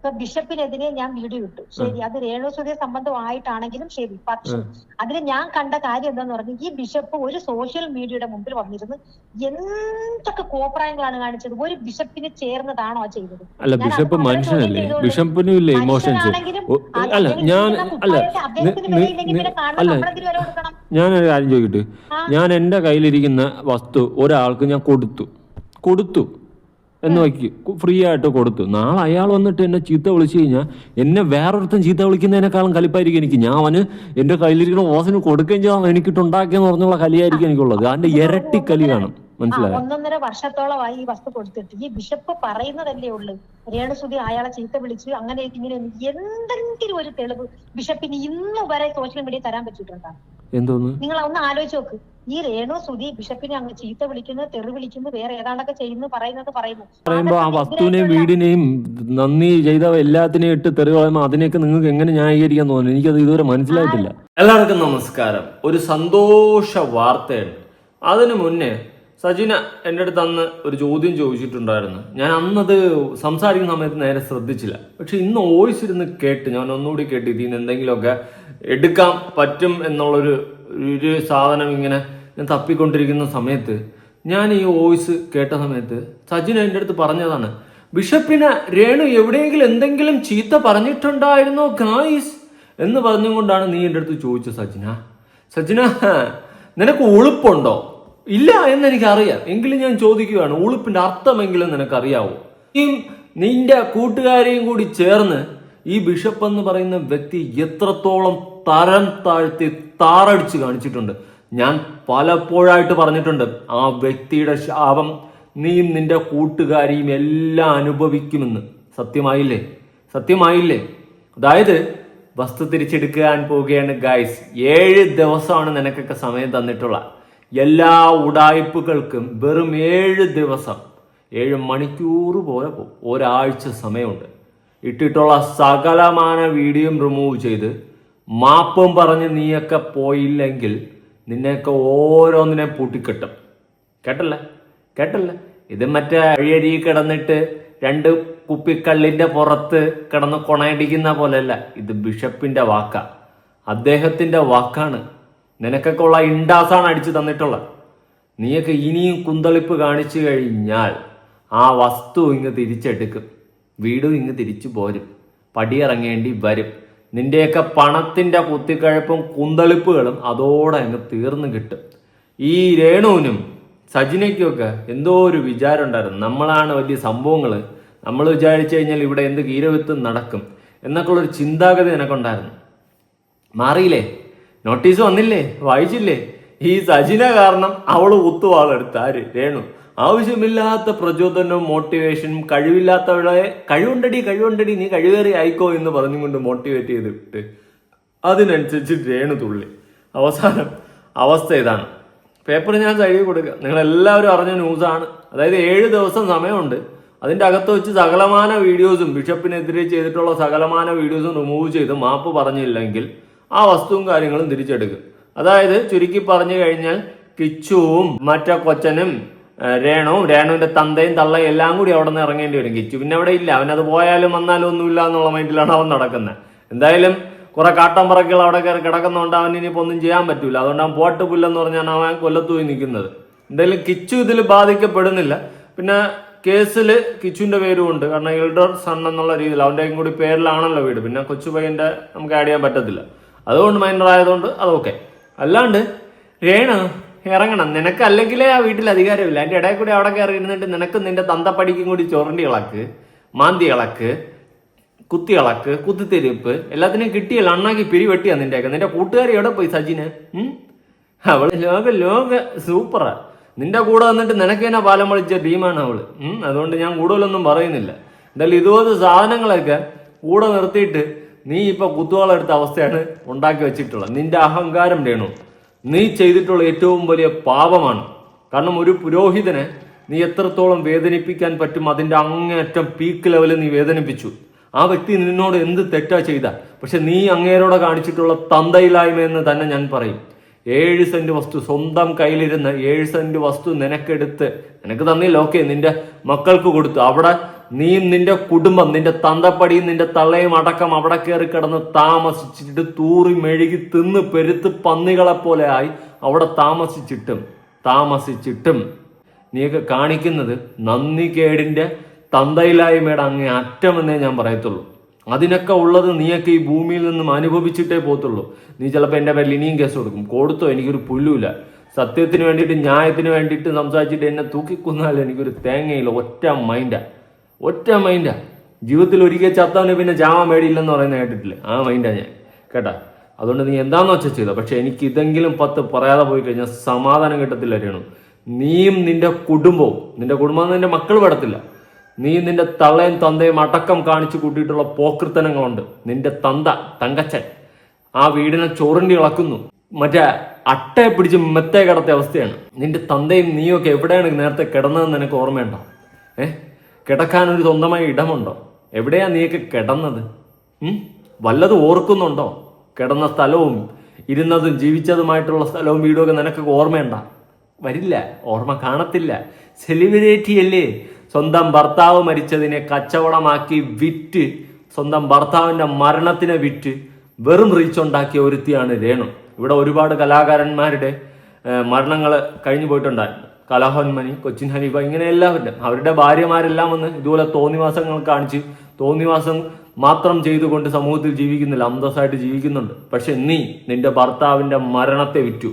ഇപ്പൊ ബിഷപ്പിനെതിരെ ഞാൻ വീഡിയോ ഇട്ടു, ശരി, അത് രേണുസുതി സംബന്ധമായിട്ടാണെങ്കിലും ശരി. പക്ഷെ അതിൽ ഞാൻ കണ്ട കാര്യം എന്താന്ന് പറഞ്ഞാൽ, ഈ ബിഷപ്പ് ഒരു സോഷ്യൽ മീഡിയയുടെ മുമ്പിൽ വന്നിരുന്ന് എന്തൊക്കെ കോപ്രായങ്ങളാണ് കാണിച്ചത്. ഒരു ബിഷപ്പിന് ചേർന്നതാണോ ചെയ്തത്? അല്ല, ബിഷപ്പ് മനുഷ്യനല്ലേ, ബിഷപ്പിനും ഇല്ലേ ഇമോഷൻസ്? അല്ല ഞാൻ അല്ല അല്ല ഞാനൊരു കാര്യം ചോദിക്കട്ടെ, ഞാൻ എൻ്റെ കയ്യിലിരിക്കുന്ന വസ്തു ഒരാൾക്ക് ഞാൻ കൊടുത്തു എന്ന് വയ്ക്ക്, ഫ്രീ ആയിട്ട് കൊടുത്തു. നാളെ അയാൾ വന്നിട്ട് എന്നെ ചീത്ത വിളിച്ചു കഴിഞ്ഞാൽ എന്നെ വേറൊരുത്തൻ ചീത്ത വിളിക്കുന്നതിനേക്കാളും കലിപ്പായിരിക്കും എനിക്ക്. ഞാൻ അവന് എൻ്റെ കയ്യിലിരിക്കുന്ന ഓസിന് കൊടുക്കുകയും ചെയ്യാം, എനിക്കിട്ടുണ്ടാക്കിയെന്ന് പറഞ്ഞുള്ള കലിയായിരിക്കും എനിക്കുള്ളത്. അതിന്റെ ഇരട്ടി കലി കാണും. മനസ്സിലായോ? 1.5 വർഷത്തോളമായി ഈ വസ്തു കൊടുത്തിട്ട് ഈ ബിഷപ്പ് പറയുന്നതല്ലേ ഉള്ളു, രേണുസുതി അയാളെ ചീത്ത വിളിച്ചു അങ്ങനെ ഇങ്ങനെ. എന്തെങ്കിലും ഒരു തെളിവ് ബിഷപ്പിന് ഇന്ന് വരെ സോഷ്യൽ മീഡിയ തരാൻ പറ്റിയിട്ടുണ്ടോ? എന്തോന്ന് നിങ്ങൾ ഒന്ന് ആലോചിച്ച് നോക്ക്. ഈ രേണുസുതി ബിഷപ്പിനെ അങ്ങ് ചീത്ത വിളിക്കുന്നു, തെറി വിളിക്കുന്നു, വേറെ ഏതാണ്ടൊക്കെ ചെയ്യുന്നു, പറയുമ്പോ ആ വസ്തുവിനെയും വീടിനെയും നന്ദി ചെയ്ത എല്ലാത്തിനെയും ഇട്ട് തെറി പറയുമ്പോൾ അതിനെയൊക്കെ നിങ്ങൾക്ക് എങ്ങനെ ന്യായീകരിക്കാൻ തോന്നുന്നു? എനിക്കത് ഇതുവരെ മനസ്സിലായിട്ടില്ല. എല്ലാവർക്കും നമസ്കാരം. ഒരു സന്തോഷ വാർത്തയാണ്. അതിനു മുന്നേ സജിന എൻ്റെ അടുത്ത് അന്ന് ഒരു ചോദ്യം ചോദിച്ചിട്ടുണ്ടായിരുന്നു. ഞാൻ അന്നത് സംസാരിക്കുന്ന സമയത്ത് നേരെ ശ്രദ്ധിച്ചില്ല. പക്ഷെ ഇന്ന് വോയിസ് ഇരുന്ന് കേട്ട് ഞാൻ ഒന്നുകൂടി കേട്ട് ഇതിൽ നിന്ന് എന്തെങ്കിലുമൊക്കെ എടുക്കാൻ പറ്റും എന്നുള്ളൊരു സാധനം ഇങ്ങനെ ഞാൻ തപ്പിക്കൊണ്ടിരിക്കുന്ന സമയത്ത് ഞാൻ ഈ വോയിസ് കേട്ട സമയത്ത് സജിന എൻ്റെ അടുത്ത് പറഞ്ഞതാണ്, ബിഷപ്പിനെ രേണു എവിടെയെങ്കിലും എന്തെങ്കിലും ചീത്ത പറഞ്ഞിട്ടുണ്ടായിരുന്നോ ഗായ്സ് എന്ന് പറഞ്ഞുകൊണ്ടാണ് നീ എൻ്റെ അടുത്ത് ചോദിച്ചത്. സജിന നിനക്ക് ഉളുപ്പുണ്ടോ? ഇല്ല എന്നെനിക്കറിയാം, എങ്കിലും ഞാൻ ചോദിക്കുകയാണ്, ഉളുപ്പിന്റെ അർത്ഥമെങ്കിലും നിനക്കറിയാവോ? ഈ നിന്റെ കൂട്ടുകാരെയും കൂടി ചേർന്ന് ഈ ബിഷപ്പ് എന്ന് പറയുന്ന വ്യക്തി എത്രത്തോളം തരം താഴ്ത്തി താറടിച്ച് കാണിച്ചിട്ടുണ്ട്. ഞാൻ പലപ്പോഴായിട്ട് പറഞ്ഞിട്ടുണ്ട്, ആ വ്യക്തിയുടെ ശാപം നീയും നിന്റെ കൂട്ടുകാരിയും എല്ലാം അനുഭവിക്കുമെന്ന്. സത്യമായില്ലേ? അതായത് വസ്തു തിരിച്ചെടുക്കാൻ പോവുകയാണ് ഗായ്സ്. 7 ദിവസമാണ് നിനക്കൊക്കെ സമയം തന്നിട്ടുള്ള. എല്ലാ ഉടായ്പകൾക്കും വെറും 7 ദിവസം, 7 മണിക്കൂർ പോലെ പോകും. ഒരാഴ്ച സമയമുണ്ട്. ഇട്ടിട്ടുള്ള സകലമാന വീഡിയോയും റിമൂവ് ചെയ്ത് മാപ്പും പറഞ്ഞ് നീയൊക്കെ പോയില്ലെങ്കിൽ നിന്നെയൊക്കെ ഓരോന്നിനെ പൂട്ടിക്കെട്ടും. കേട്ടല്ലേ? ഇത് മറ്റേ അഴിയരി കിടന്നിട്ട് 2 കുപ്പിക്കള്ളിന്റെ പുറത്ത് കിടന്ന് കൊണയടിക്കുന്ന പോലെയല്ല. ഇത് ബിഷപ്പിന്റെ വാക്കാ, അദ്ദേഹത്തിന്റെ വാക്കാണ്. നിനക്കൊക്കെ ഉള്ള ഇൻഡാസാണ് അടിച്ചു തന്നിട്ടുള്ളത്. നീയൊക്കെ ഇനിയും കുന്തളിപ്പ് കാണിച്ചു കഴിഞ്ഞാൽ ആ വസ്തു ഇങ്ങ് തിരിച്ചെടുക്കും, വീടും ഇങ്ങ് തിരിച്ചു പോരും, പടിയിറങ്ങേണ്ടി വരും. നിന്റെയൊക്കെ പണത്തിന്റെ കുത്തിക്കഴപ്പും കുന്തളിപ്പുകളും അതോടെ അങ്ങ് തീർന്നു കിട്ടും. ഈ രേണുവിനും സജിനയ്ക്കുമൊക്കെ എന്തോ ഒരു വിചാരം ഉണ്ടായിരുന്നു, നമ്മളാണ് വലിയ സംഭവങ്ങൾ, നമ്മൾ വിചാരിച്ചു കഴിഞ്ഞാൽ ഇവിടെ എന്ത് കീരവിത്തും നടക്കും എന്നൊക്കെ ഉള്ളൊരു ചിന്താഗതി എനക്കുണ്ടായിരുന്നു. മാറിയില്ലേ? നോട്ടീസ് വന്നില്ലേ? വായിച്ചില്ലേ? ഈ സജിന കാരണം അവള് കുത്തുവാളെടുത്ത ആര്? രേണു. ആവശ്യമില്ലാത്ത പ്രചോദനവും മോട്ടിവേഷനും കഴിവില്ലാത്തവളെ കഴിവുണ്ടടി നീ കഴിവേറി ആയിക്കോ എന്ന് പറഞ്ഞുകൊണ്ട് മോട്ടിവേറ്റ് ചെയ്തിട്ട് അതിനനുസരിച്ച് രേണു തുള്ളി. അവസാനം അവസ്ഥ ഇതാണ്. പേപ്പർ ഞാൻ സൈഡിൽ കൊടുക്കുക, നിങ്ങളെല്ലാവരും അറിഞ്ഞ ന്യൂസാണ്. അതായത് 7 ദിവസം സമയമുണ്ട്. അതിൻ്റെ അകത്ത് വെച്ച് സകലമാന വീഡിയോസും ബിഷപ്പിനെതിരെ ചെയ്തിട്ടുള്ള സകലമാന വീഡിയോസും റിമൂവ് ചെയ്ത് മാപ്പ് പറഞ്ഞില്ലെങ്കിൽ ആ വസ്തുവും കാര്യങ്ങളും തിരിച്ചെടുക്കും. അതായത് ചുരുക്കി പറഞ്ഞു കഴിഞ്ഞാൽ കിച്ചുവും മറ്റേ കൊച്ചനും രേണുവിന്റെ തന്തയും തള്ളയും എല്ലാം കൂടി അവിടെ നിന്ന് ഇറങ്ങേണ്ടി വരും. കിച്ചു പിന്നെ അവിടെ ഇല്ല, അവനത് പോയാലും വന്നാലും ഒന്നുമില്ല എന്നുള്ള മൈൻഡിലാണ് അവൻ നടക്കുന്നത്. എന്തായാലും കുറെ കാട്ടമ്പറക്കുകൾ അവിടെ കയറി കിടക്കുന്നതുകൊണ്ട് അവൻ ഇനിയിപ്പോൾ ഒന്നും ചെയ്യാൻ പറ്റൂല. അതുകൊണ്ട് അവൻ പോട്ട് പുല്ലെന്ന് പറഞ്ഞാണ് അവൻ കൊല്ലത്ത് പോയി നിൽക്കുന്നത്. എന്തായാലും കിച്ചു ഇതിൽ ബാധിക്കപ്പെടുന്നില്ല. പിന്നെ കേസിൽ കിച്ചുവിന്റെ പേരും ഉണ്ട്, കാരണം എൽഡർ സൺ എന്നുള്ള രീതിയിൽ അവൻ്റെയും കൂടി പേരിലാണല്ലോ വീട്. പിന്നെ കൊച്ചു പയ്യന്റെ നമുക്ക് ആഡ് ചെയ്യാൻ പറ്റത്തില്ല, അതുകൊണ്ട് മൈനർ ആയതുകൊണ്ട് അതൊക്കെ. അല്ലാണ്ട് രേണു ഇറങ്ങണം. നിനക്ക് അല്ലെങ്കിലേ ആ വീട്ടിൽ അധികാരമില്ല. അതിന്റെ ഇടയിൽ കൂടി അവിടെ കയറി ഇരുന്നിട്ട് നിനക്ക് നിന്റെ തന്തപ്പടിക്കും കൂടി ചൊറണ്ടി ഇളക്ക്, മാന്തി ഇളക്ക്, കുത്തി ഇളക്ക്, കുത്തിത്തെരിപ്പ് എല്ലാത്തിനും കിട്ടിയല്ല. അണ്ണാക്കി പിരിവെട്ടിയാ നിന്റെ കൂട്ടുകാരി എവിടെ പോയി സജിന്? അവള് ലോക സൂപ്പറാ. നിന്റെ കൂടെ വന്നിട്ട് നിനക്ക് തന്നെ പാലം പൊളിച്ച ടീമാണ് അവള്. അതുകൊണ്ട് ഞാൻ കൂടുതലൊന്നും പറയുന്നില്ല. എന്തായാലും ഇതുപോലത്തെ സാധനങ്ങളൊക്കെ കൂടെ നിർത്തിയിട്ട് നീ ഇപ്പൊ കുത്തുവാളെടുത്ത അവസ്ഥയാണ് ഉണ്ടാക്കി വെച്ചിട്ടുള്ളത്. നിന്റെ അഹങ്കാരം രേണു നീ ചെയ്തിട്ടുള്ള ഏറ്റവും വലിയ പാപമാണ്. കാരണം ഒരു പുരോഹിതനെ നീ എത്രത്തോളം വേദനിപ്പിക്കാൻ പറ്റും അതിന്റെ അങ്ങേയറ്റം പീക്ക് ലെവലിൽ നീ വേദനിപ്പിച്ചു. ആ വ്യക്തി നിന്നോട് എന്ത് തെറ്റാ ചെയ്ത, പക്ഷെ നീ അങ്ങേരോടെ കാണിച്ചിട്ടുള്ള തന്തയില്ലായ്മ എന്ന് തന്നെ ഞാൻ പറയും. 7 സെന്റ് വസ്തു സ്വന്തം കയ്യിലിരുന്ന് 7 സെന്റ് വസ്തു നിനക്കെടുത്ത് നിനക്ക് തന്നില്ല, ഓക്കെ, നിന്റെ മക്കൾക്ക് കൊടുത്തു. അവിടെ നീയും നിന്റെ കുടുംബം, നിന്റെ തന്തപ്പടിയും നിന്റെ തള്ളയും അടക്കം അവിടെ കയറി കിടന്ന് താമസിച്ചിട്ട് തൂറി മെഴുകി തിന്ന് പെരുത്ത് പന്നികളെ പോലെ ആയി അവിടെ താമസിച്ചിട്ടും നീയൊക്കെ കാണിക്കുന്നത് നന്ദികേടിന്റെ തന്തയില്ലായ്മയുടെ അങ്ങേ അറ്റമെന്നേ ഞാൻ പറയത്തുള്ളൂ. അതിനൊക്കെ ഉള്ളത് നീയൊക്കെ ഈ ഭൂമിയിൽ നിന്നും അനുഭവിച്ചിട്ടേ പോകത്തുള്ളൂ. നീ ചിലപ്പോൾ എൻ്റെ പേരിൽ ഇനിയും കേസ് കൊടുത്തോ, എനിക്കൊരു പുല്ലുമില്ല. സത്യത്തിന് വേണ്ടിയിട്ട് ന്യായത്തിന് വേണ്ടിയിട്ട് സംസാരിച്ചിട്ട് എന്നെ തൂക്കിക്കൊന്നാലും എനിക്കൊരു തേങ്ങയില്ല. ഒറ്റ മൈൻഡാ. ജീവിതത്തിൽ ഒരിക്കൽ ചത്തവന് പിന്നെ ചാവാൻ മേടിയില്ലെന്ന് പറയുന്നത് കേട്ടിട്ടില്ലേ? ആ മൈൻഡാ ഞാൻ കേട്ടാ. അതുകൊണ്ട് നീ എന്താണെന്ന് വെച്ചാൽ ചെയ്തോ, പക്ഷെ എനിക്ക് ഇതെങ്കിലും 10 പറയാതെ പോയി കഴിഞ്ഞാൽ സമാധാനം കിട്ടത്തില്ല. അറിയണം, നീയും നിന്റെ കുടുംബവും, നിന്റെ മക്കൾ പെടത്തില്ല. നീ നിന്റെ തള്ളയും തന്തയും അടക്കം കാണിച്ചു കൂട്ടിയിട്ടുള്ള പോക്കൃത്തനങ്ങളുണ്ട്. നിന്റെ തങ്കച്ചൻ ആ വീടിനെ ചോറിണ്ടി ഇളക്കുന്നു, മറ്റേ അട്ടയെ പിടിച്ച് മെത്തേ കിടത്തിയ അവസ്ഥയാണ്. നിന്റെ തന്തയും നീയൊക്കെ എവിടെയാണ് നേരത്തെ കിടന്നതെന്ന് നിനക്ക് ഓർമ്മയുണ്ടോ? കിടക്കാനൊരു സ്വന്തമായ ഇടമുണ്ടോ? എവിടെയാ നീയൊക്കെ കിടന്നത്? വല്ലതും ഓർക്കുന്നുണ്ടോ? കിടന്ന സ്ഥലവും ഇരുന്നതും ജീവിച്ചതുമായിട്ടുള്ള സ്ഥലവും വീടും ഒക്കെ നിനക്കൊക്കെ ഓർമ്മയുണ്ടോ? വരില്ല, ഓർമ്മ കാണത്തില്ല. സെലിബ്രിറ്റി അല്ലേ? സ്വന്തം ഭർത്താവ് മരിച്ചതിനെ കച്ചവടമാക്കി വിറ്റ്, സ്വന്തം ഭർത്താവിന്റെ മരണത്തിനെ വിറ്റ് വെറും റീച്ച് ഉണ്ടാക്കിയ ഒരുത്തിയാണ് രേണു. ഇവിടെ ഒരുപാട് കലാകാരന്മാരുടെ മരണങ്ങൾ കഴിഞ്ഞു പോയിട്ടുണ്ടായിരുന്നു. കലാഭവൻ മണി, കൊച്ചിൻ ഹനീഫ, ഇങ്ങനെ എല്ലാവരുടെ അവരുടെ ഭാര്യമാരെല്ലാം വന്ന് ഇതുപോലെ തോന്നിവാസങ്ങൾ കാണിച്ച് തോന്നിവാസം മാത്രം ചെയ്തുകൊണ്ട് സമൂഹത്തിൽ ജീവിക്കുന്നില്ല, അന്തസ്സായിട്ട് ജീവിക്കുന്നുണ്ട്. പക്ഷെ നീ നിന്റെ ഭർത്താവിന്റെ മരണത്തെ വിറ്റു,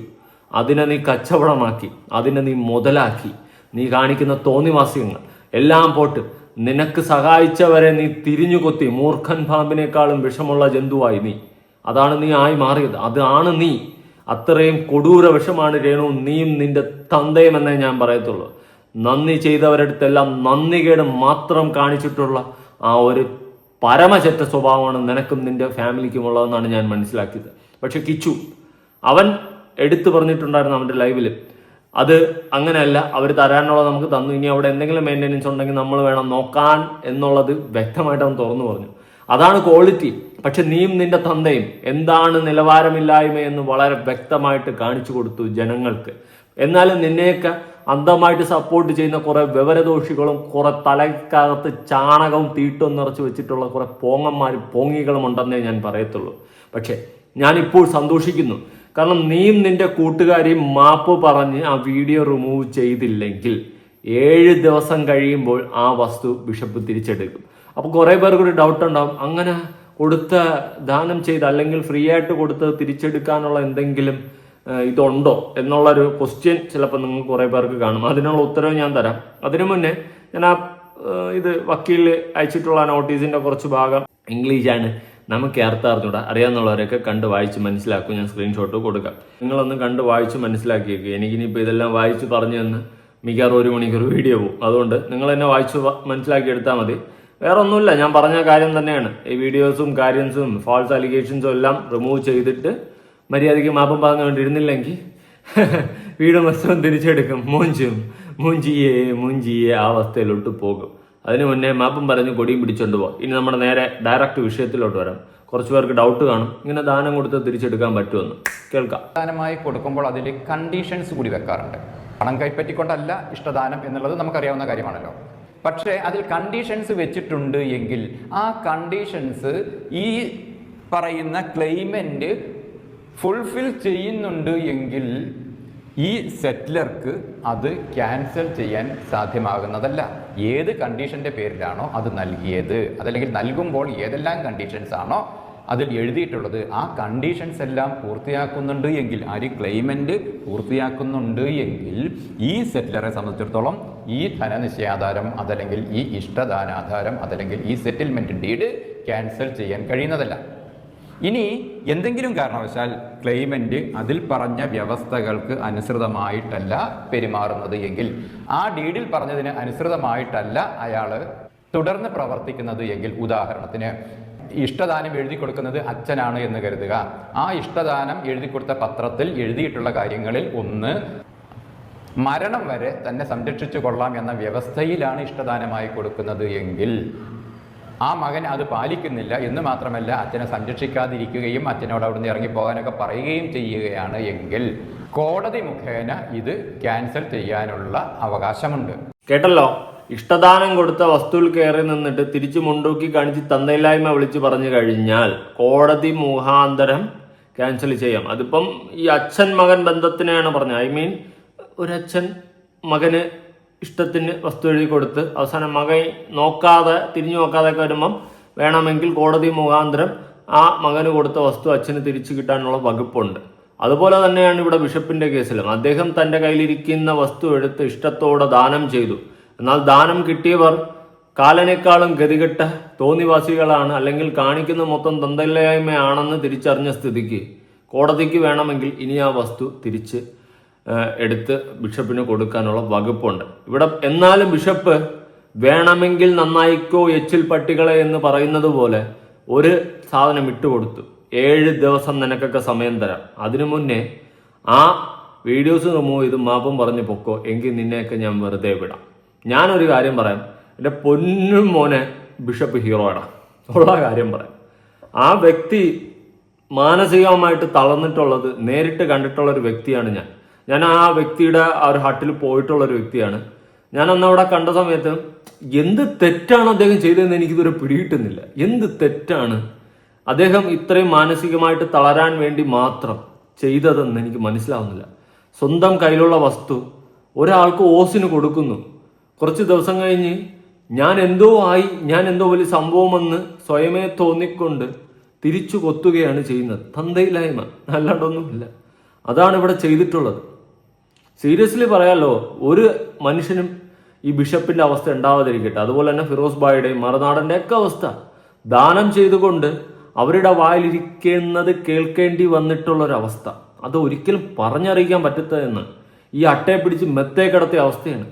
അതിനെ നീ കച്ചവടമാക്കി, അതിനെ നീ മുതലാക്കി. നീ കാണിക്കുന്ന തോന്നിവാസ്യങ്ങൾ എല്ലാം പോട്ട് നിനക്ക് സഹായിച്ചവരെ നീ തിരിഞ്ഞു കൊത്തി മൂർഖൻ പാമ്പിനേക്കാളും വിഷമുള്ള ജന്തുവായി നീ. അതാണ് നീ ആയി മാറിയത്. അതാണ് നീ. അത്രയും കൊടൂര വിഷമാണ് രേണു നീയും നിന്റെ തന്തയും എന്നേ ഞാൻ പറയത്തുള്ളൂ. നന്ദി ചെയ്തവരടുത്തെല്ലാം നന്ദികേട് മാത്രം കാണിച്ചിട്ടുള്ള ആ ഒരു പരമചറ്റ സ്വഭാവമാണ് നിനക്കും നിന്റെ ഫാമിലിക്കും ഉള്ളതെന്നാണ് ഞാൻ മനസ്സിലാക്കിയത്. പക്ഷെ കിച്ചു അവൻ എടുത്തു പറഞ്ഞിട്ടുണ്ടായിരുന്നു അവന്റെ ലൈവില്, അത് അങ്ങനെയല്ല, അവർ തരാനുള്ളത് നമുക്ക് തന്നു, ഇനി അവിടെ എന്തെങ്കിലും മെയിൻ്റെനൻസ് ഉണ്ടെങ്കിൽ നമ്മൾ വേണം നോക്കാൻ എന്നുള്ളത് വ്യക്തമായിട്ട് അവൻ തുറന്നു പറഞ്ഞു. അതാണ് ക്വാളിറ്റി. പക്ഷെ നീയും നിന്റെ തന്തയും എന്താണ് നിലവാരമില്ലായ്മയെന്ന് വളരെ വ്യക്തമായിട്ട് കാണിച്ചു കൊടുത്തു ജനങ്ങൾക്ക്. എന്നാലും നിന്നെയൊക്കെ അന്ധമായിട്ട് സപ്പോർട്ട് ചെയ്യുന്ന കുറെ വിവരദോഷികളും കുറെ തലക്കകത്ത് ചാണകവും തീട്ടവും നിറച്ച് വെച്ചിട്ടുള്ള കുറെ പോങ്ങികളും ഉണ്ടെന്നേ ഞാൻ പറയത്തുള്ളൂ. പക്ഷെ ഞാനിപ്പോൾ സന്തോഷിക്കുന്നു. കാരണം നീയും നിന്റെ കൂട്ടുകാരിയും മാപ്പ് പറഞ്ഞ് ആ വീഡിയോ റിമൂവ് ചെയ്തില്ലെങ്കിൽ 7 ദിവസം കഴിയുമ്പോൾ ആ വസ്തു ബിഷപ്പ് തിരിച്ചെടുക്കും. അപ്പോൾ കുറെ പേർക്ക് ഒരു ഡൗട്ട് ഉണ്ടാവും, അങ്ങനെ കൊടുത്ത ദാനം ചെയ്ത് അല്ലെങ്കിൽ ഫ്രീ ആയിട്ട് കൊടുത്ത് തിരിച്ചെടുക്കാനുള്ള എന്തെങ്കിലും ഇതുണ്ടോ എന്നുള്ളൊരു ക്വസ്റ്റ്യൻ ചിലപ്പോൾ നിങ്ങൾ കുറെ പേർക്ക് കാണും. അതിനുള്ള ഉത്തരവ് ഞാൻ തരാം. അതിനു മുന്നേ ഞാൻ ഇത് വക്കീലിൽ അയച്ചിട്ടുള്ള നോട്ടീസിന്റെ കുറച്ച് ഭാഗം ഇംഗ്ലീഷാണ്, നമുക്ക് അറിഞ്ഞൂടാ, അറിയാവുന്നവരൊക്കെ കണ്ട് വായിച്ച് മനസ്സിലാക്കും. ഞാൻ സ്ക്രീൻഷോട്ട് കൊടുക്കാം, നിങ്ങളൊന്ന് കണ്ട് വായിച്ച് മനസ്സിലാക്കിയേക്കുക. എനിക്കിനിപ്പോൾ ഇതെല്ലാം വായിച്ച് പറഞ്ഞു തന്ന് മിക്കവാറും 1 മണിക്കൂർ വീഡിയോ പോകും. അതുകൊണ്ട് നിങ്ങൾ എന്നെ വായിച്ച് മനസ്സിലാക്കി എടുത്താൽ മതി. വേറെ ഒന്നുമില്ല, ഞാൻ പറഞ്ഞ കാര്യം തന്നെയാണ്. ഈ വീഡിയോസും കാര്യംസും ഫാൾസ് അലിഗേഷൻസും എല്ലാം റിമൂവ് ചെയ്തിട്ട് മര്യാദയ്ക്ക് മാപ്പം പറഞ്ഞുകൊണ്ടിരുന്നില്ലെങ്കിൽ വീടും വസ്ത്രവും തിരിച്ചെടുക്കും, മൂഞ്ചിയെ ആ അവസ്ഥയിലോട്ട് പോകും. അതിനു മുന്നേ മാപ്പം പറഞ്ഞ് കൊടിയും പിടിച്ചോണ്ട് പോകും. ഇനി നമ്മുടെ നേരെ ഡയറക്റ്റ് വിഷയത്തിലോട്ട് വരാം. കുറച്ച് പേർക്ക് ഡൗട്ട് കാണും, ഇങ്ങനെ ദാനം കൊടുത്ത് തിരിച്ചെടുക്കാൻ പറ്റുമെന്ന്. കേൾക്കാം. ദാനമായി കൊടുക്കുമ്പോൾ അതിൽ കണ്ടീഷൻസ് കൂടി വെക്കാറുണ്ട്. പണം കൈപ്പറ്റിക്കൊണ്ടല്ല ഇഷ്ടദാനം എന്നുള്ളത് നമുക്കറിയാവുന്ന കാര്യമാണല്ലോ. പക്ഷേ അതിൽ കണ്ടീഷൻസ് വെച്ചിട്ടുണ്ട് എങ്കിൽ ആ കണ്ടീഷൻസ് ഈ പറയുന്ന ക്ലെയിമൻ്റ് ഫുൾഫിൽ ചെയ്യുന്നുണ്ട് എങ്കിൽ ഈ സെറ്റിലർക്ക് അത് ക്യാൻസൽ ചെയ്യാൻ സാധ്യമാകുന്നതല്ല. ഏത് കണ്ടീഷൻ്റെ പേരിലാണോ അത് നൽകിയത്, അതല്ലെങ്കിൽ നൽകുമ്പോൾ ഏതെല്ലാം കണ്ടീഷൻസ് ആണോ അതിൽ എഴുതിയിട്ടുള്ളത്, ആ കണ്ടീഷൻസ് എല്ലാം പൂർത്തിയാക്കുന്നുണ്ട് എങ്കിൽ, ക്ലെയിമൻ്റ് പൂർത്തിയാക്കുന്നുണ്ട് എങ്കിൽ ഈ സെറ്റിലറെ സംബന്ധിച്ചിടത്തോളം ഈ ധനനിശ്ചയാധാരം അതല്ലെങ്കിൽ ഈ ഇഷ്ടദാനാധാരം അതല്ലെങ്കിൽ ഈ സെറ്റിൽമെൻറ്റ് ഡീഡ് ക്യാൻസൽ ചെയ്യാൻ കഴിയുന്നതല്ല. ഇനി എന്തെങ്കിലും കാരണവശാൽ ക്ലെയിമൻ്റ് അതിൽ പറഞ്ഞ വ്യവസ്ഥകൾക്ക് അനുസൃതമായിട്ടല്ല പെരുമാറുന്നത് എങ്കിൽ, ആ ഡീഡിൽ പറഞ്ഞതിന് അനുസൃതമായിട്ടല്ല അയാൾ തുടർന്ന് പ്രവർത്തിക്കുന്നത് എങ്കിൽ, ഉദാഹരണത്തിന് ഇഷ്ടദാനം എഴുതി കൊടുക്കുന്നത് അച്ഛനാണ് എന്ന് കരുതുക. ആ ഇഷ്ടദാനം എഴുതി കൊടുത്ത പത്രത്തിൽ എഴുതിയിട്ടുള്ള കാര്യങ്ങളിൽ ഒന്ന് മരണം വരെ തന്നെ സംരക്ഷിച്ചു കൊള്ളാം എന്ന വ്യവസ്ഥയിലാണ് ഇഷ്ടദാനമായി കൊടുക്കുന്നത് എങ്കിൽ, ആ മകൻ അത് പാലിക്കുന്നില്ല എന്ന് മാത്രമല്ല അച്ഛനെ സംരക്ഷിക്കാതിരിക്കുകയും അച്ഛനോട് അവിടുന്ന് ഇറങ്ങിപ്പോകാനൊക്കെ പറയുകയും ചെയ്യുകയാണ് എങ്കിൽ കോടതി മുഖേന ഇത് ക്യാൻസൽ ചെയ്യാനുള്ള അവകാശമുണ്ട്. കേട്ടല്ലോ, ഇഷ്ടദാനം കൊടുത്ത വസ്തുവിൽ കയറി നിന്നിട്ട് തിരിച്ചു മുണ്ടൂക്കി കാണിച്ച് തന്തയില്ലായ്മ വിളിച്ച് പറഞ്ഞു കഴിഞ്ഞാൽ കോടതി മുഖാന്തരം ക്യാൻസൽ ചെയ്യാം. അതിപ്പം ഈ അച്ഛൻ മകൻ ബന്ധത്തിനെയാണ് പറഞ്ഞത്. ഐ മീൻ ഒരച്ഛൻ മകന് ഇഷ്ടത്തിന് വസ്തു എഴുതി കൊടുത്ത് അവസാനം മകൻ നോക്കാതെ തിരിഞ്ഞു നോക്കാതെയൊക്കെ വരുമ്പം വേണമെങ്കിൽ കോടതി മുഖാന്തരം ആ മകന് കൊടുത്ത വസ്തു അച്ഛന് തിരിച്ചു കിട്ടാനുള്ള വകുപ്പുണ്ട്. അതുപോലെ തന്നെയാണ് ഇവിടെ ബിഷപ്പിന്റെ കേസിലും. അദ്ദേഹം തന്റെ കയ്യിലിരിക്കുന്ന വസ്തു എടുത്ത് ഇഷ്ടത്തോടെ ദാനം ചെയ്തു. എന്നാൽ ദാനം കിട്ടിയവർ കാലനേക്കാളും ഗതികെട്ട തോന്നിവാസികളാണ്, അല്ലെങ്കിൽ കാണിക്കുന്ന മൊത്തം തന്തയില്ലായ്മയാണെന്ന് തിരിച്ചറിഞ്ഞ സ്ഥിതിക്ക് കോടതിക്ക് വേണമെങ്കിൽ ഇനി ആ വസ്തു തിരിച്ച് എടുത്ത് ബിഷപ്പിന് കൊടുക്കാനുള്ള വകുപ്പുണ്ട് ഇവിടെ. എന്നാലും ബിഷപ്പ് വേണമെങ്കിൽ നന്നായിക്കോ എച്ചിൽ പട്ടികളെ എന്ന് പറയുന്നത് പോലെ ഒരു സാധനം ഇട്ടുകൊടുത്തു. 7 ദിവസം നിനക്കൊക്കെ സമയം തരാം, അതിനു മുന്നേ ആ വീഡിയോസ് റിമൂവ് ചെയ്ത് മാപ്പും പറഞ്ഞ് പൊക്കോ, എങ്കിൽ നിന്നെയൊക്കെ ഞാൻ വെറുതെ വിടാം. ഞാനൊരു കാര്യം പറയാം, എൻ്റെ പൊന്നും മോനെ ബിഷപ്പ് ഹീറോയാണ്, ഉള്ള കാര്യം പറയാം. ആ വ്യക്തി മാനസികമായിട്ട് തളർന്നിട്ടുള്ളത് നേരിട്ട് കണ്ടിട്ടുള്ള ഒരു വ്യക്തിയാണ് ഞാൻ ആ വ്യക്തിയുടെ ആ ഒരു ഹട്ടിൽ പോയിട്ടുള്ള ഒരു വ്യക്തിയാണ്. ഞാൻ അന്നവിടെ കണ്ട സമയത്ത് എന്ത് തെറ്റാണ് അദ്ദേഹം ചെയ്തതെന്ന് എനിക്കിതുവരെ പിടികിട്ടുന്നില്ല. എന്ത് തെറ്റാണ് അദ്ദേഹം ഇത്രയും മാനസികമായിട്ട് തളരാൻ വേണ്ടി മാത്രം ചെയ്തതെന്ന് എനിക്ക് മനസ്സിലാവുന്നില്ല. സ്വന്തം കയ്യിലുള്ള വസ്തു ഒരാൾക്ക് ഓസിന് കൊടുക്കുന്നു. കുറച്ച് ദിവസം കഴിഞ്ഞ് ഞാൻ എന്തോ വലിയ സംഭവമെന്ന് സ്വയമേ തോന്നിക്കൊണ്ട് തിരിച്ചു കൊത്തുകയാണ് ചെയ്യുന്നത്. തന്തയില്ലായ്മ, അല്ലാണ്ടൊന്നുമില്ല. അതാണ് ഇവിടെ ചെയ്തിട്ടുള്ളത്. സീരിയസ്ലി പറയാലോ, ഒരു മനുഷ്യനും ഈ ബിഷപ്പിന്റെ അവസ്ഥ ഉണ്ടാവാതിരിക്കട്ടെ. അതുപോലെ തന്നെ ഫിറോസ് ബായുടെയും മറുനാടന്റെ ഒക്കെ അവസ്ഥ. ദാനം ചെയ്തുകൊണ്ട് അവരുടെ വായിലിരിക്കുന്നത് കേൾക്കേണ്ടി വന്നിട്ടുള്ളൊരവസ്ഥ, അത് ഒരിക്കലും പറഞ്ഞറിയിക്കാൻ പറ്റത്തതെന്ന് ഈ അട്ടയെ പിടിച്ച് മെത്തേ കിടത്തിയ അവസ്ഥയാണ്.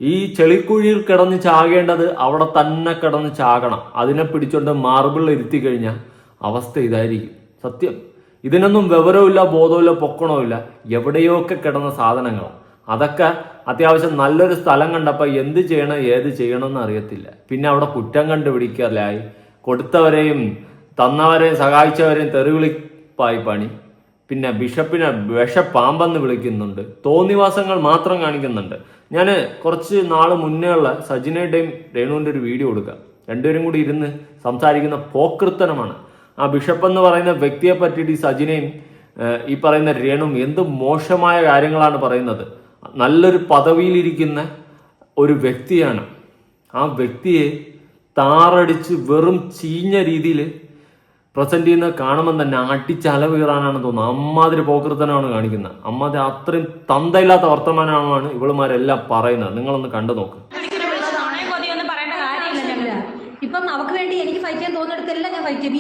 ഈ ചെളിക്കുഴിയിൽ കിടന്ന് ചാകേണ്ടത് അവിടെ തന്നെ കിടന്ന് ചാകണം. അതിനെ പിടിച്ചുകൊണ്ട് മാർബിളിൽ ഇരുത്തി കഴിഞ്ഞാൽ അവസ്ഥ ഇതായിരിക്കും. സത്യം, ഇതിനൊന്നും വിവരമില്ല, ബോധമില്ല, പൊക്കണമില്ല. എവിടെയൊക്കെ കിടന്ന സാധനങ്ങൾ. അതൊക്കെ അത്യാവശ്യം നല്ലൊരു സ്ഥലം കണ്ടപ്പോൾ എന്ത് ചെയ്യണം ഏത് ചെയ്യണമെന്ന് അറിയത്തില്ല. പിന്നെ അവിടെ കുറ്റം കണ്ടുപിടിക്കലായി. കൊടുത്തവരെയും തന്നവരെയും സഹായിച്ചവരെയും തെറിവിളിപ്പായി പണി. പിന്നെ ബിഷപ്പിനെ വിഷപ്പാമ്പെന്ന് വിളിക്കുന്നുണ്ട്. തോന്നിവാസങ്ങൾ മാത്രം കാണിക്കുന്നുണ്ട്. ഞാൻ കുറച്ച് നാൾ മുന്നേ ഉള്ള സജിനയുടെയും രേണുവിൻ്റെ ഒരു വീഡിയോ കൊടുക്കാം. രണ്ടുപേരും കൂടി ഇരുന്ന് സംസാരിക്കുന്ന പോക്കൃത്തനമാണ്. ആ ബിഷപ്പ് എന്ന് പറയുന്ന വ്യക്തിയെ പറ്റിയിട്ട് ഈ സജിനയും ഈ പറയുന്ന രേണുവും എന്ത് മോശമായ കാര്യങ്ങളാണ് പറയുന്നത്. നല്ലൊരു പദവിയിലിരിക്കുന്ന ഒരു വ്യക്തിയാണ്. ആ വ്യക്തിയെ താറടിച്ച് വെറും ചീഞ്ഞ രീതിയിൽ പ്രസന്റ് ചെയ്യുന്നത് കാണുമ്പോൾ തന്നെ അടിച്ചലവ് കീറാനാണ് തോന്നുന്നത്. അമ്മാതിരി പോക്കൃത്തനാണ് കാണിക്കുന്നത്. അമ്മാതിരി അത്രയും തന്തയില്ലാത്ത വർത്തമാനമാണ് ഇവളുമാരെല്ലാം പറയുന്നത്. നിങ്ങളൊന്ന് കണ്ടു നോക്ക്. ഇപ്പം അവർക്ക് വേണ്ടി എനിക്ക് ഫൈറ്റ് ചെയ്യാൻ തോന്നിയെടുത്തെല്ലാം ഞാൻ ഫൈറ്റ് ചെയ്യും.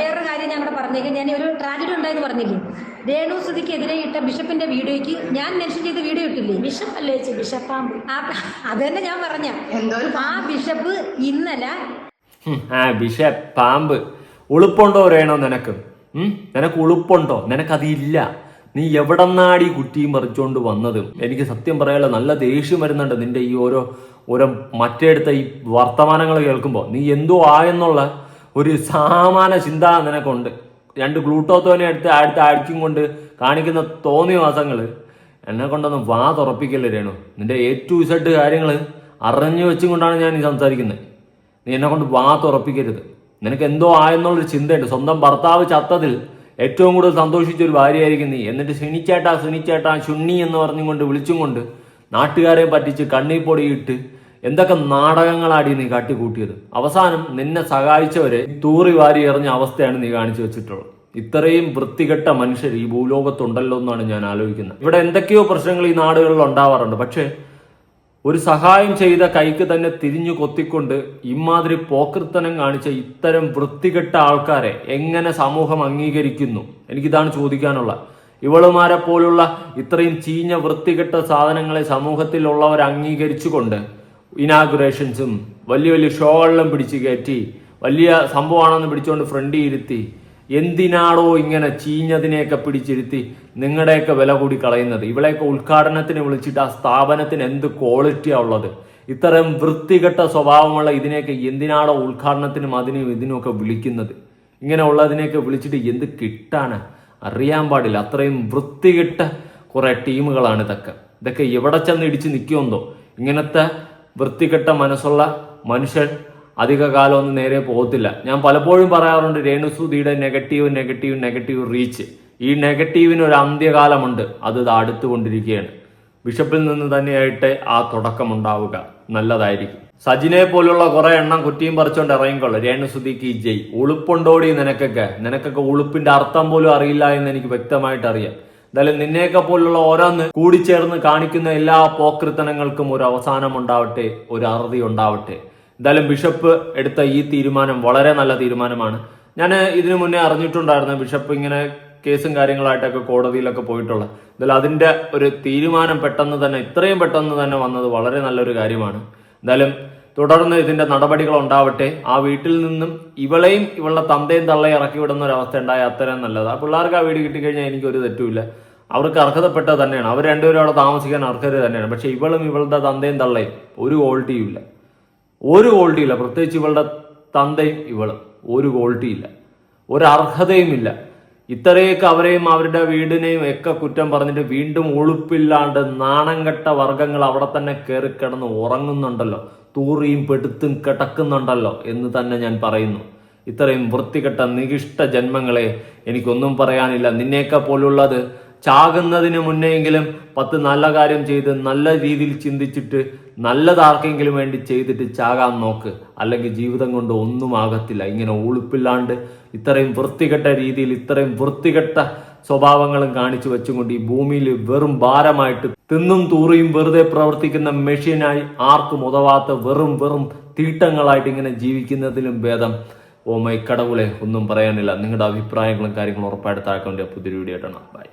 വേറൊരു കാര്യം ഞാൻ ഇവിടെ പറഞ്ഞേക്കാം. ഞാൻ ഒരു ട്രാജഡി ഉണ്ടായെന്ന് പറഞ്ഞില്ലേ, രേണു സുധിക്കെതിരെ ഇട്ട ബിഷപ്പിന്റെ വീഡിയോയ്ക്ക് ഞാൻ മെൻഷൻ ചെയ്ത വീഡിയോ ഇട്ടില്ലേ, ബിഷപ്പ് അല്ലേ ബിഷപ്പാമ്പ്, അത് തന്നെ ഞാൻ പറഞ്ഞ ആ ബിഷപ്പ് ഇന്നലെ ബിഷപ്പ് പാമ്പ്. ഉളുപ്പുണ്ടോ രേണോ നിനക്ക്? നിനക്ക് ഉളുപ്പുണ്ടോ? നിനക്കതില്ല. നീ എവിടെന്നാടി കുറ്റിയും പറിച്ചുകൊണ്ട് വന്നത്? എനിക്ക് സത്യം പറയാലോ നല്ല ദേഷ്യം വരുന്നുണ്ട് നിന്റെ ഈ ഓരോ മറ്റേടുത്ത ഈ വർത്തമാനങ്ങൾ കേൾക്കുമ്പോൾ. നീ എന്തോ ആയെന്നുള്ള ഒരു സാമാന്യ ചിന്ത നിനക്കുണ്ട്. 2 ഗ്ലൂട്ടോത്തോനെ അടുത്ത് അടിക്കും കൊണ്ട് കാണിക്കുന്ന തോന്നിവാസങ്ങൾ എന്നെ കൊണ്ടൊന്നും വാ തുറപ്പിക്കല്ലേ രേണു. നിന്റെ A to Z കാര്യങ്ങൾ അറിഞ്ഞു വെച്ചും കൊണ്ടാണ് ഞാൻ ഈ സംസാരിക്കുന്നത്. നീ എന്നെ കൊണ്ട് വാ തുറപ്പിക്കരുത്. നിനക്ക് എന്തോ ആയെന്നുള്ളൊരു ചിന്തയുണ്ട്. സ്വന്തം ഭർത്താവ് ചത്തതിൽ ഏറ്റവും കൂടുതൽ സന്തോഷിച്ചൊരു ഭാര്യയായിരിക്കും നീ. എന്നിട്ട് സുനിച്ചേട്ടാ ശുണ്ണി എന്ന് പറഞ്ഞുകൊണ്ട് വിളിച്ചും കൊണ്ട് നാട്ടുകാരെ പറ്റിച്ച് കണ്ണീർ പൊടിയിട്ട് എന്തൊക്കെ നാടകങ്ങളാടി നീ കാട്ടിക്കൂട്ടിയത്. അവസാനം നിന്നെ സഹായിച്ചവരെ തൂറി വാരി എറിഞ്ഞ അവസ്ഥയാണ് നീ കാണിച്ചു വെച്ചിട്ടുള്ളത്. ഇത്രയും വൃത്തികെട്ട മനുഷ്യർ ഈ ഭൂലോകത്തുണ്ടല്ലോ എന്നാണ് ഞാൻ ആലോചിക്കുന്നത്. ഇവിടെ എന്തൊക്കെയോ പ്രശ്നങ്ങൾ ഈ നാടുകളിൽ ഉണ്ടാവാറുണ്ട്. പക്ഷെ ഒരു സഹായം ചെയ്ത കൈക്ക് തന്നെ തിരിഞ്ഞു കൊത്തിക്കൊണ്ട് ഇമാതിരി പോക്കൃത്തനം കാണിച്ച ഇത്തരം വൃത്തികെട്ട ആൾക്കാരെ എങ്ങനെ സമൂഹം അംഗീകരിക്കുന്നു? എനിക്കിതാണ് ചോദിക്കാനുള്ള. ഇവളുമാരെ പോലുള്ള ഇത്രയും ചീഞ്ഞ വൃത്തികെട്ട സാധനങ്ങളെ സമൂഹത്തിലുള്ളവർ അംഗീകരിച്ചുകൊണ്ട് ഇനാഗുറേഷൻസും വലിയ വലിയ ഷോകളിലും പിടിച്ച് കയറ്റി വലിയ സംഭവമാണെന്ന് പിടിച്ചുകൊണ്ട് ഫ്രണ്ടിൽ ഇരുത്തി എന്തിനാണോ ഇങ്ങനെ ചീഞ്ഞതിനെയൊക്കെ പിടിച്ചിരുത്തി നിങ്ങളുടെയൊക്കെ വില കൂടി കളയുന്നത്? ഇവളെയൊക്കെ ഉദ്ഘാടനത്തിന് വിളിച്ചിട്ട് ആ സ്ഥാപനത്തിന് എന്ത് ക്വാളിറ്റിയാ ഉള്ളത്? ഇത്തരം വൃത്തികെട്ട സ്വഭാവമുള്ള ഇതിനെയൊക്കെ എന്തിനാണോ ഉദ്ഘാടനത്തിനും ഇതിനുമൊക്കെ വിളിക്കുന്നത്? ഇങ്ങനെ ഉള്ളതിനെയൊക്കെ വിളിച്ചിട്ട് എന്ത് കിട്ടാനാ? അറിയാൻ പാടില്ല. അത്രയും വൃത്തികെട്ട കുറെ ടീമുകളാണ് ഇതൊക്കെ എവിടെ ചെന്ന് ഇടിച്ച് നിൽക്കുമെന്തോ. ഇങ്ങനത്തെ വൃത്തികെട്ട മനസ്സുള്ള മനുഷ്യൻ അധിക കാലമൊന്നും നേരെ പോകത്തില്ല. ഞാൻ പലപ്പോഴും പറയാറുണ്ട്, രേണുസുധിയുടെ നെഗറ്റീവ് റീച്ച്, ഈ നെഗറ്റീവിന് ഒരു അന്ത്യകാലമുണ്ട്, അത് അടുത്തുകൊണ്ടിരിക്കുകയാണ്. ബിഷപ്പിൽ നിന്ന് തന്നെയായിട്ട് ആ തുടക്കമുണ്ടാവുക നല്ലതായിരിക്കും. സജിനെ പോലുള്ള കുറെ എണ്ണം കുറ്റിയും പറിച്ചോണ്ട് ഇറങ്ങിക്കൊള്ളു. രേണുസുധിക്ക് ജയ്. ഉളുപ്പുണ്ടോടി നിനക്കൊക്കെ ഉളുപ്പിന്റെ അർത്ഥം പോലും അറിയില്ല എന്ന് എനിക്ക് വ്യക്തമായിട്ട് അറിയാം. എന്തായാലും നിന്നെയൊക്കെ പോലുള്ള ഓരോന്ന് കൂടിച്ചേർന്ന് കാണിക്കുന്ന എല്ലാ പോക്കൃത്തനങ്ങൾക്കും ഒരു അവസാനം ഉണ്ടാവട്ടെ, ഒരു അറുതി ഉണ്ടാവട്ടെ. എന്തായാലും ബിഷപ്പ് എടുത്ത ഈ തീരുമാനം വളരെ നല്ല തീരുമാനമാണ്. ഞാൻ ഇതിനു മുന്നേ അറിഞ്ഞിട്ടുണ്ടായിരുന്നു ബിഷപ്പ് ഇങ്ങനെ കേസും കാര്യങ്ങളായിട്ടൊക്കെ കോടതിയിലൊക്കെ പോയിട്ടുള്ള. എന്തായാലും അതിന്റെ ഒരു തീരുമാനം ഇത്രയും പെട്ടെന്ന് തന്നെ വന്നത് വളരെ നല്ലൊരു കാര്യമാണ്. എന്തായാലും തുടർന്ന് ഇതിന്റെ നടപടികൾ ഉണ്ടാവട്ടെ. ആ വീട്ടിൽ നിന്നും ഇവളെയും ഇവളുടെ തന്തയും തള്ളയും ഇറക്കി വിടുന്ന ഒരു അവസ്ഥ ഉണ്ടായ അത്രയും നല്ലത്. ആ പിള്ളേർക്ക് ആ വീട് കിട്ടിക്കഴിഞ്ഞാൽ എനിക്കൊരു തെറ്റുമില്ല, അവർക്ക് അർഹതപ്പെട്ടത് തന്നെയാണ്. അവർ രണ്ടുപേരും അവിടെ താമസിക്കാൻ അർഹത തന്നെയാണ്. പക്ഷെ ഇവളും ഇവളുടെ തന്തയും തള്ളയും ഒരു ക്വാളിറ്റിയും ഇല്ല. പ്രത്യേകിച്ച് ഇവളുടെ തന്തയും ഇവളും ഒരു ക്വാളിറ്റിയില്ല, ഒരു അർഹതയുമില്ല. ഇത്രയൊക്കെ അവരെയും അവരുടെ വീടിനെയും ഒക്കെ കുറ്റം പറഞ്ഞിട്ട് വീണ്ടും ഉളുപ്പില്ലാണ്ട് നാണം കെട്ട വർഗങ്ങൾ അവിടെ തന്നെ കയറി കിടന്ന് ഉറങ്ങുന്നുണ്ടല്ലോ, തൂറിയും പെടുത്തും കിടക്കുന്നുണ്ടല്ലോ എന്ന് തന്നെ ഞാൻ പറയുന്നു. ഇത്രയും വൃത്തികെട്ട നികിഷ്ട ജന്മങ്ങളെ എനിക്കൊന്നും പറയാനില്ല. നിന്നെയൊക്കെ പോലുള്ളത് ചാകുന്നതിന് മുന്നെയെങ്കിലും 10 നല്ല കാര്യം ചെയ്ത് നല്ല രീതിയിൽ ചിന്തിച്ചിട്ട് നല്ലതാർക്കെങ്കിലും വേണ്ടി ചെയ്തിട്ട് ചാകാൻ നോക്ക്. അല്ലെങ്കിൽ ജീവിതം കൊണ്ട് ഒന്നും ആകത്തില്ല. ഇങ്ങനെ ഉളുപ്പില്ലാണ്ട് ഇത്രയും വൃത്തികെട്ട രീതിയിൽ ഇത്രയും വൃത്തികെട്ട സ്വഭാവങ്ങളും കാണിച്ചു വെച്ചുകൊണ്ട് ഈ ഭൂമിയിൽ വെറും ഭാരമായിട്ട് തിന്നും തൂറിയും വെറുതെ പ്രവർത്തിക്കുന്ന മെഷീനായി ആർക്കും ഉതവാത്ത വെറും തീട്ടങ്ങളായിട്ട് ഇങ്ങനെ ജീവിക്കുന്നതിലും ഭേദം ഓ മൈ കടവുളെ ഒന്നും പറയാനില്ല. നിങ്ങളുടെ അഭിപ്രായങ്ങളും കാര്യങ്ങളും ഉറപ്പായിട്ട് താഴെ പുതിയൊരു വീഡിയോ ആയിട്ടാണ്. ബൈ.